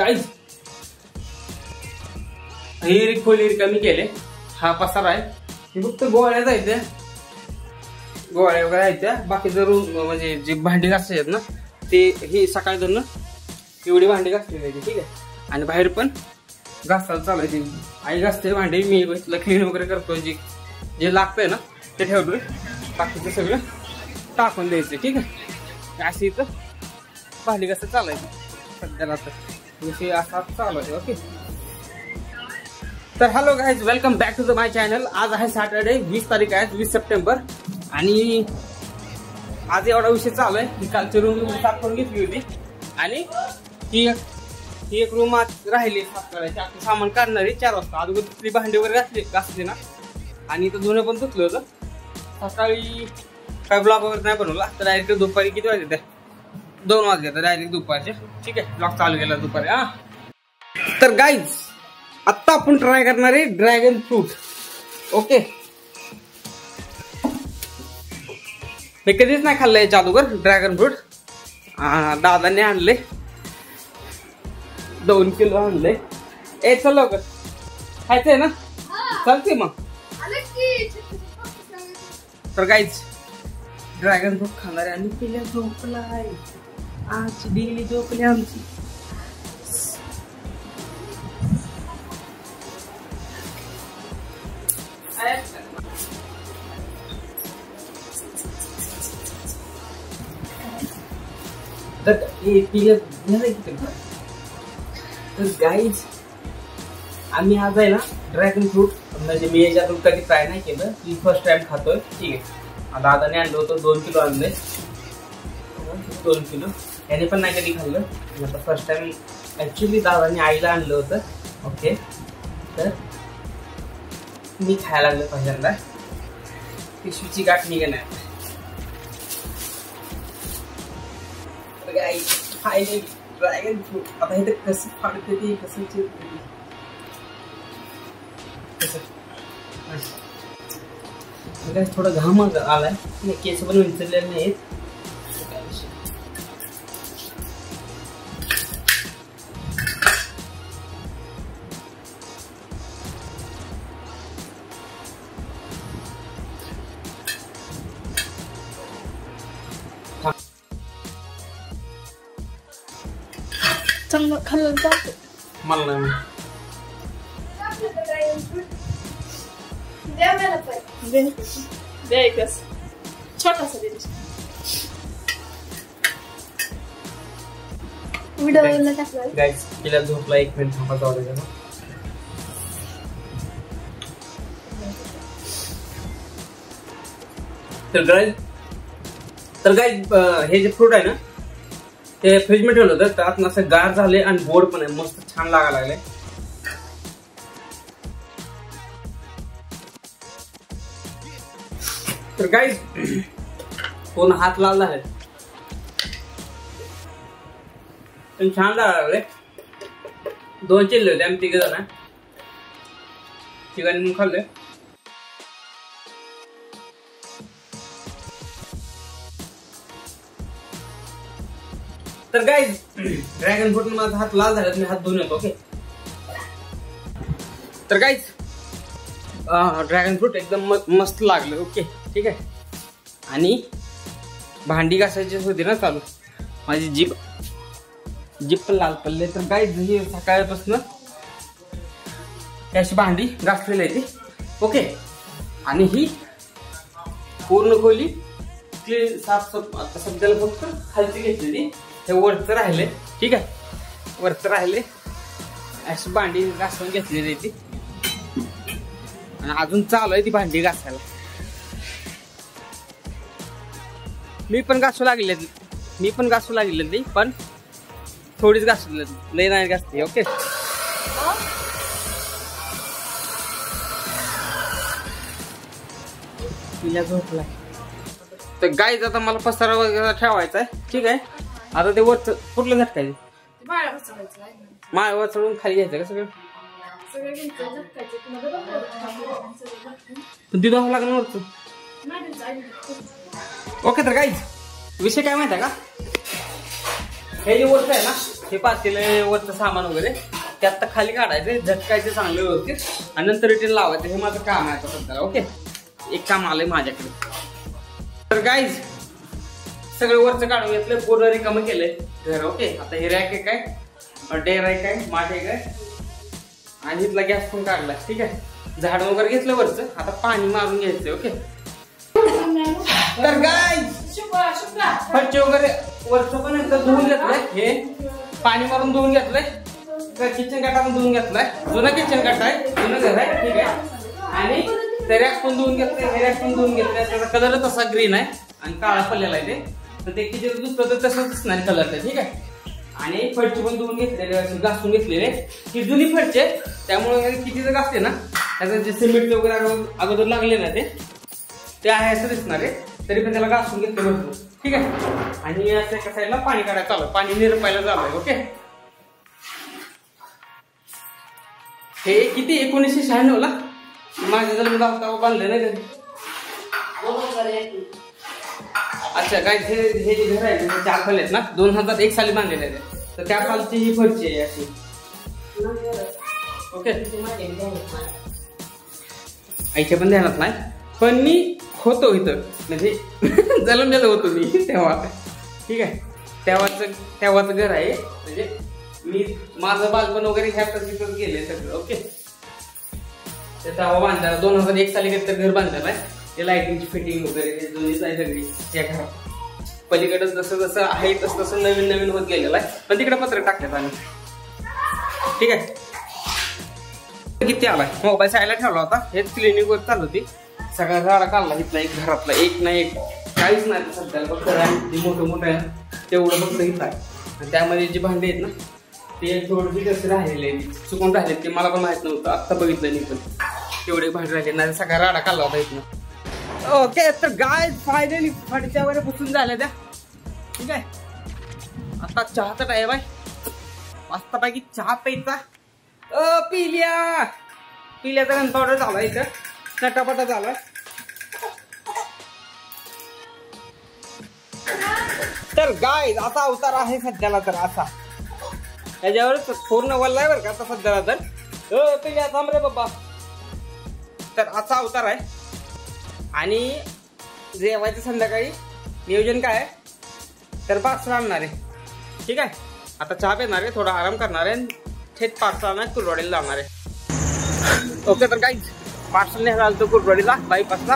Guys हे खोली रिकामी केले. हा पसारा आहे. हे फक्त गोळ्या जायच्या, गोळ्या वगैरे आहेत. बाकी जर म्हणजे जे भांडी घासायचे आहेत ना ते ही सकाळी धरून एवढी भांडी घासली पाहिजे. ठीक आहे. आणि बाहेर पण घासायला चालायची. आई घासते भांडी, मी क्लीन वगैरे करतो. जे लागतंय ना ते ठेवतोय. बाकीचं सगळं टाकून द्यायचं. ठीक आहे. अशी इथं भांडी घासायला चालायचं सध्याला तर विषय असा चालू आहे. ओके. तर hello guys, welcome back to the my channel. आज आहे सॅटर्डे, 20 तारीख आहे, 20 सप्टेंबर. आणि आज एवढा विषय चालू आहे की कालची रूम साफ करून घेतली होती आणि ही एक रूम आज राहिली साफ करायची. आपलं सामान काढणारी 4 वाजता. अगोदर तिथली भांडी वगैरे घासली ना आणि इथं धुणं पण धुतलं होतं. सकाळी काय ब्लॉग वगैरे नाही बनवला तर डायरेक्ट दुपारी किती वाजले त्या 2 वाजले तर डायरेक्ट दुपारचे. ठीक आहे. ब्लॉग चालू केला दुपारी. हा तर गाईज आत्ता आपण ट्राय करणार आहे ड्रॅगन फ्रूट. ओके. मी कधीच नाही खाल्लंय जादूगर ड्रॅगन फ्रूट. दादाने आणले 2 किलो आणले. ए चल लवकर खायचंय ना, चालते मग. तर गाईज ड्रॅगन फ्रूट खाणार आहे आणि पिल्या झोपला आहे. आज डेली झोपली आमची. तर गाईज आम्ही आज आहे ना ड्रॅगन फ्रूट म्हणजे मी याच्यातून कधी ट्राय नाही केलं, ती फर्स्ट टाइम खातोय. ठीक आहे. दादाने आणलं होतं 2 किलो आणले. 2 किलो याने पण नाही कधी खाल्लं. आता फर्स्ट टाइम ऍक्च्युली दादाने आईला आणलं होतं. ओके. तर मी खायला लागलं पहिल्यांदा. पिशवीची गाठ निघे नाही. Finally dragon fruit. आता हे तर कसं फाडते ते कसं चिरते थोडा घाम आलाय. केस पण विंचरलेले नाहीत. चांगलं खाल्लं जातं. मला नाही छोटासा व्हिडिओ टाकला. गाईज तिला झोपला. 1 मिनिट थांबा जाऊ दे. तर गाईज हे जे फ्रूट आहे ना ते फ्रीज मध्ये ठेवलं होतं. त्यात असं गार झाले आणि गोड पण आहे. मस्त छान लागायला लागले. तर गाईज पूर्ण हात लाल झाले. पण छान लागायला लागले. 2 चिल्ले होते. आम्ही 3 जण तिघांनी खाल्ले. तर गाईज ड्रॅगन फ्रूट माझा हात लाल झाला. मी हात धुवून येतो. ओके. तर गाईज ड्रॅगन फ्रूट एकदम मस्त लागलं. ओके. ठीक आहे. आणि भांडी घासायची होती ना चालू, माझी जीभ पण लाल पडले. तर गाईज ही सकाळपासून अशी भांडी घासलेली आहे ती. ओके. आणि ही पूर्ण खोली क्लीन साफसफ. आता सध्याला फक्त खालची घेतलेली. हे वरचं राहिले. ठीक आहे. वरचं राहिले अशी भांडी घासून घेतलेली ती. आणि अजून चालू आहे ती भांडी घासायला. मी पण घासू लागले ती पण थोडीच घासू लई नाही घासते. ओके. तिला झोपलाय. तर गाईज आता मला पसारा वगैरे ठेवायचा आहे. ठीक आहे. आता ते वरच कुठलं झटकायचं माळावर चढून खाली घ्यायचं का सगळं तिथं लागणार वरच. ओके. तर गाईज विषय काय माहिती आहे का, हे जे वरच आहे ना हे पातेलं वरचं सामान वगैरे त्यात खाली काढायचं, झटकायचं चांगलं व्यवस्थित आणि नंतर रिटर्न लावायचं. हे माझं काम आहे आता सध्याला. ओके, एक काम आलंय माझ्याकडे. तर गाईज सगळं वरचं काढून घेतलं, पूर्ण रिकामं केलंय घर. ओके, आता हे रॅक आहे काय, डेअर आहे काय, माठ आहे काय, आणि इथला गॅस पण काढला. ठीक आहे, झाड वगैरे घेतलं वरचं, आता पाणी मारून घ्यायचं. ओके, तर गाईज फरचे वगैरे वरचं पण एकदा धुवून घेतलंय, हे पाणी मारून धुवून घेतलंय. किचन काटा पण धुवून घेतलाय, जुना किचन काटा आहे, जुनं घर आहे. ठीक आहे, आणि ते रॅक पण धुवून घेतलंय, हे रॅक पण धुवून घेतलंय. त्याचा कलर तसा ग्रीन आहे आणि काळा पडलेला आहे ते, तर ते किचन दुसरं तर तसंच दिसणार कलर. ठीक आहे, आणि फरची पण धुवून घेतलेले, असे घासून घेतलेले. ही जुनी फरची आहे, त्यामुळे किती जर घासते ना त्याचं जे सिमेंट वगैरे अगोदर लागले ना ते आहे असं दिसणार आहे, तरी पण त्याला घासून घेतलं भरपूर. ठीक आहे, आणि असं एका साईडला पाणी काढायला चालू, पाणी निरपायला चालू आहे. ओके, हे किती 1996 ला माझ्या जन्म गाव बांधलं ना घरी. अच्छा, काय हे जे घर आहे 4 साल आहेत ना, 2001 साली बांधलेले आहे, तर त्या सालची ही फरची आहे अशी. ओके, आईच्या पण ध्यानात नाही, पण मी होतो इथं, म्हणजे जन्मलेलं होतो मी तेव्हा. ठीक आहे, तेव्हाचं घर आहे, म्हणजे मी माझं बालपण वगैरे ह्या तिथंच गेले सगळं. ओके, तेव्हा बांधलेलं 2001 साली तर घर बांधलेलं आहे. ते लाइटिंगची फिटिंग वगैरे हे जुनीच आहे सगळी या घरात. पलीकडे जसं जसं आहे तसं तसं नवीन नवीन होत गेलेलं आहे, पण तिकडे पत्र टाकण्यात आम्ही. ठीक आहे, किती आलाय, मोबाईल साईडला ठेवला होता, हेच क्लिनिक वर चालू होती. सगळा झाडा काढला इथला, एक घरातला एक ना एक, काहीच नाही सध्या. फक्त मोठं मोठं आहे तेवढं फक्त इथं आहे, आणि त्यामध्ये जे भांडे आहेत ना ते थोडे कसं राहिलेले चुकून राहिले, ते मला पण माहित नव्हतं, आत्ता बघितलं नाही. पण तेवढे भांडे राहिले नाही, सगळा राडा काढला होता इथनं. ओके, तर गाय फायनली फडच्या वगैरे पुसून झाल्या त्या. ठीक आहे, आता चहाचा टाइम आहे, मस्तपैकी चहा प्यायचा. पिल्याचा गन पावडर झाला इथं, चटापटा झाला. तर गाय असा अवतार आहे सध्याला, तर असा त्याच्यावर पूर्ण वल्लाय बरं का आता सध्याला. तर पिल्या थांब रे बाबा. तर असा अवतार आहे, आणि जेवायचं संध्याकाळी नियोजन काय आहे, तर पार्सल आणणार आहे. ठीक आहे, आता चहा पिणार आहे, थोडा आराम करणार आहे, थेट पार्सल आणणार कुलवाडीला जाणार आहे. ओके, तर काही पार्सल न्यायला आलो कुलवाडीला बायपासला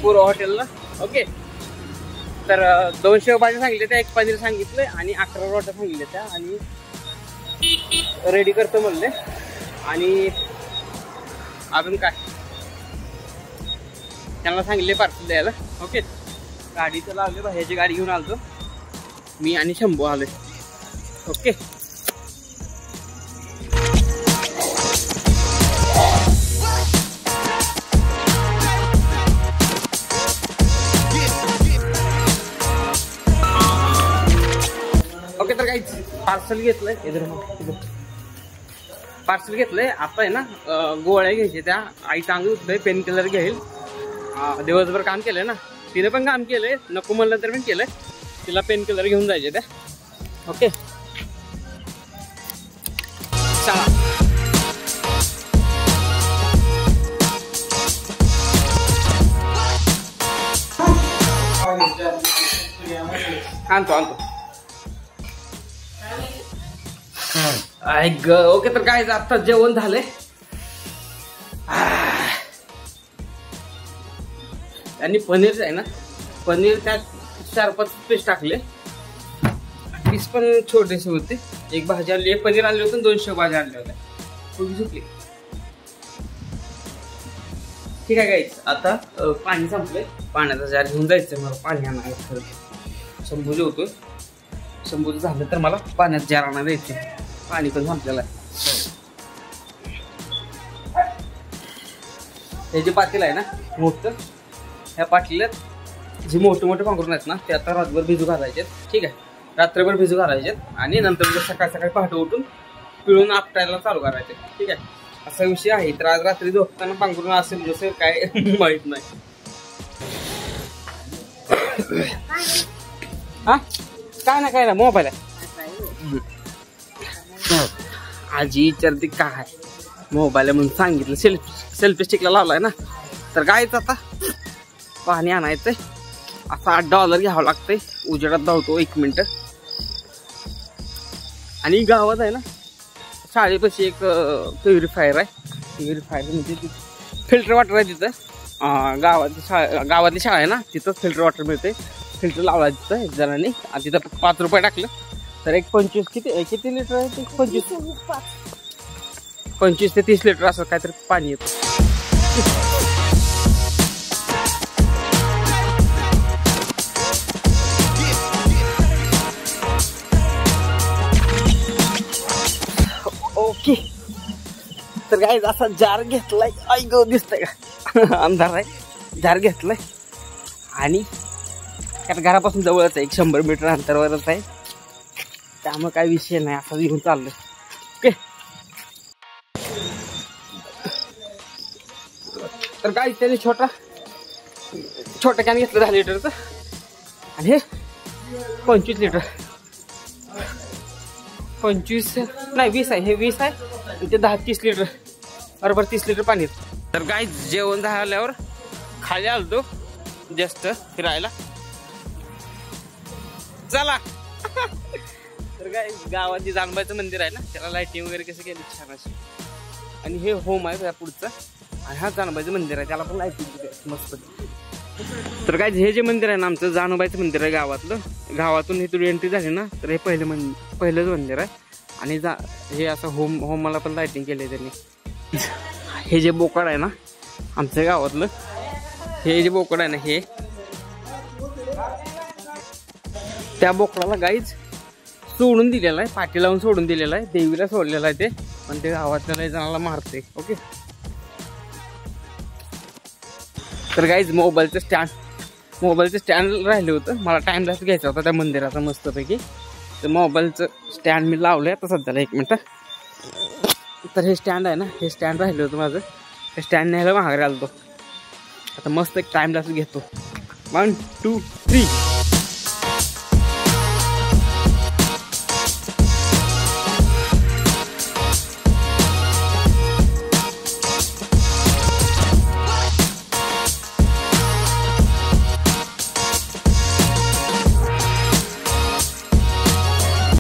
पूर्व हॉटेलला. ओके, तर 2 शेवभाजी सांगितले त्या, 1 पनीर सांगितले आणि 11 रोट्या सांगितल्या त्या, आणि रेडी करतो म्हणले. आणि अजून काय त्यांना सांगितले पार्सल द्यायला. ओके, गाडीचं लावले, बाहेरची गाडी घेऊन आलतो मी आणि शंभू आलोय. ओके, ओके, तर काही पार्सल घेतलंय, पार्सल घेतलंय. आता आहे ना गोळ्या घ्यायचे, त्या आई चांगली उठलंय, पेन किलर घेईल. दिवसभर काम केलंय ना, तिने पण काम केलंय, नको म्हणलं तर पण केलंय. तिला पेन किलर घेऊन जायचे त्या. ओके, चला. आणतो ओके, तर काय आता जेवण झालंय, आणि पनीर आहे ना, पनीर त्यात 4-5 पीस टाकले. पीस पण छोटेसे होते. एक भाजी आणली, एक पनीर आणले होते, 2 शेवभाजी आणल्या होत्या. थोडी झुकली. ठीक आहे गाईस, आता पाणी संपलंय, पाण्याचा जार घेऊन जायचं मला, पाणी आणायला. खरं शंभू जेवतोय, शंभूचं झालं तर मला पाण्यात जार आणायला यायचं, पाणी पण संपलेलं आहे. हे जे पातेलं आहे ना मोठं, ह्या पातेल्यात जे मोठे मोठे पांघरून आहेत ना, ते आता रात्रभर भिजू घालायचे. ठीक आहे, रात्रभर भिजू घालायचे, आणि नंतर सकाळी सकाळी पहाटे उठून पिळून आपटायला चालू करायचे. ठीक आहे, असा विषय आहे. तर आज रात्री झोपताना पांघरून असेल जसं काय माहित नाही. हा, काय ना मोबाईल आहे. आजी विचारते काय मोबाईल म्हणून सांगितलं, सेल्फी स्टिकला लावलाय ना. तर कायच आता पाणी आणायचंय. असा $8 घ्यावं लागतंय. उजेडात धावतो 1 मिनिट. आणि गावात आहे ना शाळेपाशी एक प्युरिफायर आहे. प्युरिफायर म्हणजे फिल्टर वॉटर आहे तिथं. गावातली शाळा आहे ना, तिथंच फिल्टर वॉटर मिळते. फिल्टर लावला तिथं 1 जणांनी. आणि तिथं 5 रुपये टाकलं तर एक 25 किती लिटर आहे ते? 25 ते 30 लिटर असं काहीतरी पाणी येतं. ओके. तर काय असा जार घेतलाय. ऐक दिसतंय का अंधार आहे. जार घेतलाय आणि त्यात घरापासून जवळच आहे, 100 मीटर अंतरावरच आहे. त्यामुळे काय विषय नाही, असा घेऊन चाललोय. ओके. तर काय त्याने छोटा कॅन घेतलं 10 लिटरचं. आणि हे 25 लिटर 25 नाही 20 आहे. हे 20 आहे. ते 10-30 लिटर बरोबर 30 लिटर पाणी. तर काय जेवण झाल्यावर खाली आलतो जस्ट फिरायला. चला. तर काय गावात जानबाईचं मंदिर आहे ना, त्याला लाईटिंग वगैरे कसं केली छान अशी. आणि हे होम आहे त्या पुढचं. आणि हा जानबाईचं मंदिर आहे, त्याला पण लाईटिंग मस्त. तर काय हे जे मंदिर आहे ना आमचं जानबाईचं मंदिर आहे गावातलं. गावातून इथून एंट्री झाली ना तर हे पहिलंच मंदिर आहे. आणि हे असं होमाला पण लाईटिंग केली आहे त्यांनी. हे जे बोकड आहे ना आमच्या गावातलं, हे जे बोकड आहे ना हे, त्या बोकडाला गाईच सोडून दिलेला आहे, पाठी लावून सोडून दिलेला आहे. देवीला सोडलेला आहे ते, पण ते गावातल्या लय जणाला मारते. ओके. तर गाईज मोबाईलचं स्टँड राहिलं होतं, मला टाइम लॅप्स घ्यायचा होता त्या मंदिराचा मस्तपैकी. तर मोबाईलचं स्टँड मी लावलं आहे आता सध्याला 1 मिनिट. तर हे स्टँड आहे ना, हे स्टँड राहिलं होतं माझं. हे स्टँड न्यायला माघारी आलो. आता मस्त एक टाइम लॅप्स घेतो. 1 2 3